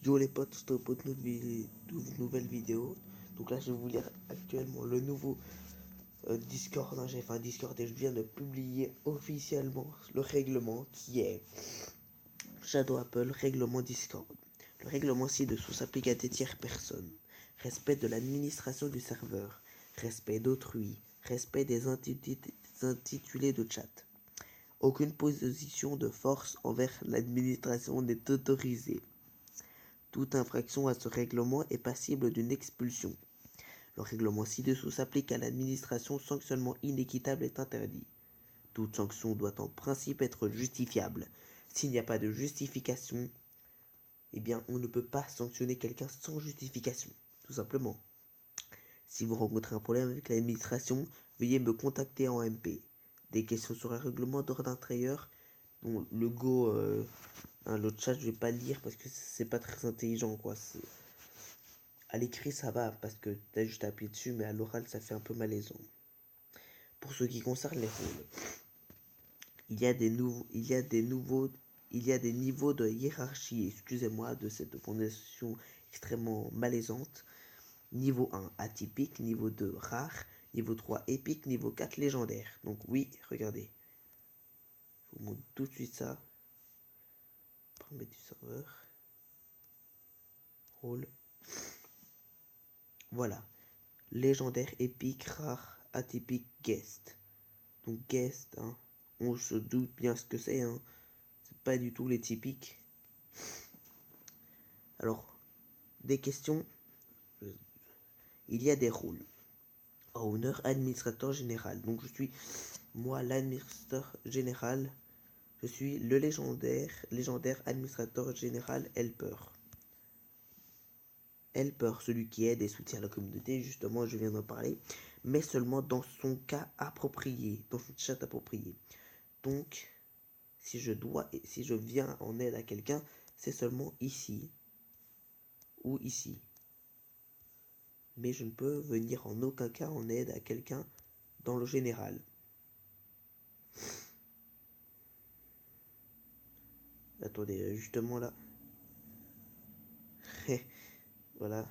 Yo les potes, je te poste une nouvelle vidéo. Donc là, je vais vous lire actuellement le nouveau Discord. Hein, j'ai fait un Discord et je viens de publier officiellement le règlement qui est Shadow Apple, règlement Discord. Le règlement ci-dessous s'applique à des tierces personnes. Respect de l'administration du serveur. Respect d'autrui. Respect des intitulés de chat. Aucune position de force envers l'administration n'est autorisée. Toute infraction à ce règlement est passible d'une expulsion. Le règlement ci-dessous s'applique à l'administration. Sanctionnement inéquitable est interdit. Toute sanction doit en principe être justifiable. S'il n'y a pas de justification, eh bien, on ne peut pas sanctionner quelqu'un sans justification, tout simplement. Si vous rencontrez un problème avec l'administration, veuillez me contacter en MP. Des questions sur un règlement d'ordre intérieur, bon, le go, le chat, je vais pas le lire parce que c'est pas très intelligent, quoi. À l'écrit, ça va parce que t'as juste appuyé dessus, mais à l'oral, ça fait un peu malaisant. Pour ce qui concerne les rôles, il y a des niveaux de hiérarchie, excusez-moi de cette prononciation extrêmement malaisante. Niveau 1, atypique. Niveau 2, rare. Niveau 3, épique. Niveau 4, légendaire. Donc oui, regardez. Je vous montre tout de suite ça. Paramètres du serveur. Rôle. Voilà. Légendaire, épique, rare, atypique, guest. Donc guest, hein, on se doute bien ce que c'est. Hein. C'est pas du tout les typiques. Alors, des questions. Il y a des rôles. Owner, administrateur général. Donc je suis moi l'administrateur général. Je suis le légendaire administrateur général helper. Helper, celui qui aide et soutient la communauté, justement je viens d'en parler, mais seulement dans son cas approprié, dans son chat approprié. Donc si je viens en aide à quelqu'un, c'est seulement ici ou ici. Mais je ne peux venir en aucun cas en aide à quelqu'un dans le général. Attendez, justement là. Voilà.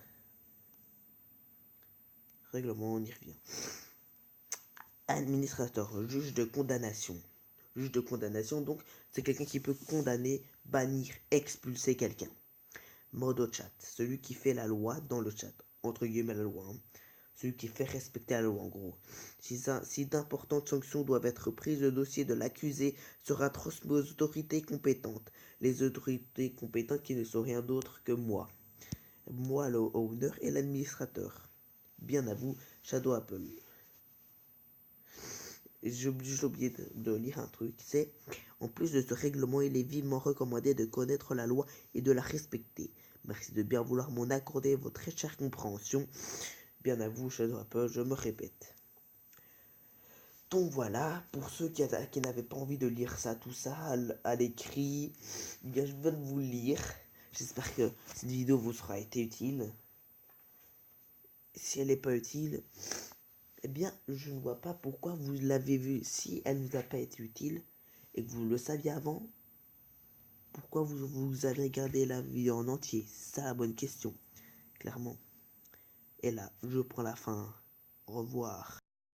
Règlement, on y revient. Administrateur, juge de condamnation. Juge de condamnation, donc, c'est quelqu'un qui peut condamner, bannir, expulser quelqu'un. Mode chat, celui qui fait la loi dans le chat. Entre guillemets la loi. Hein. Celui qui fait respecter la loi, en gros. Si d'importantes sanctions doivent être prises, le dossier de l'accusé sera transmis aux autorités compétentes. Les autorités compétentes qui ne sont rien d'autre que moi. Moi, le owner et l'administrateur. Bien à vous, Shadow Apple. J'ai oublié de lire un truc, c'est en plus de ce règlement, il est vivement recommandé de connaître la loi et de la respecter. Merci de bien vouloir m'en accorder votre très chère compréhension. Bien à vous, Shadow Apple, je me répète. Donc voilà, pour ceux qui n'avaient pas envie de lire ça, tout ça, à l'écrit, bien je viens de vous le lire. J'espère que cette vidéo vous sera été utile. Si elle n'est pas utile, eh bien, je ne vois pas pourquoi vous l'avez vue. Si elle ne vous a pas été utile et que vous le saviez avant, pourquoi vous avez regardé la vidéo en entier? C'est ça la bonne question, clairement. Et là, je prends la fin. Au revoir.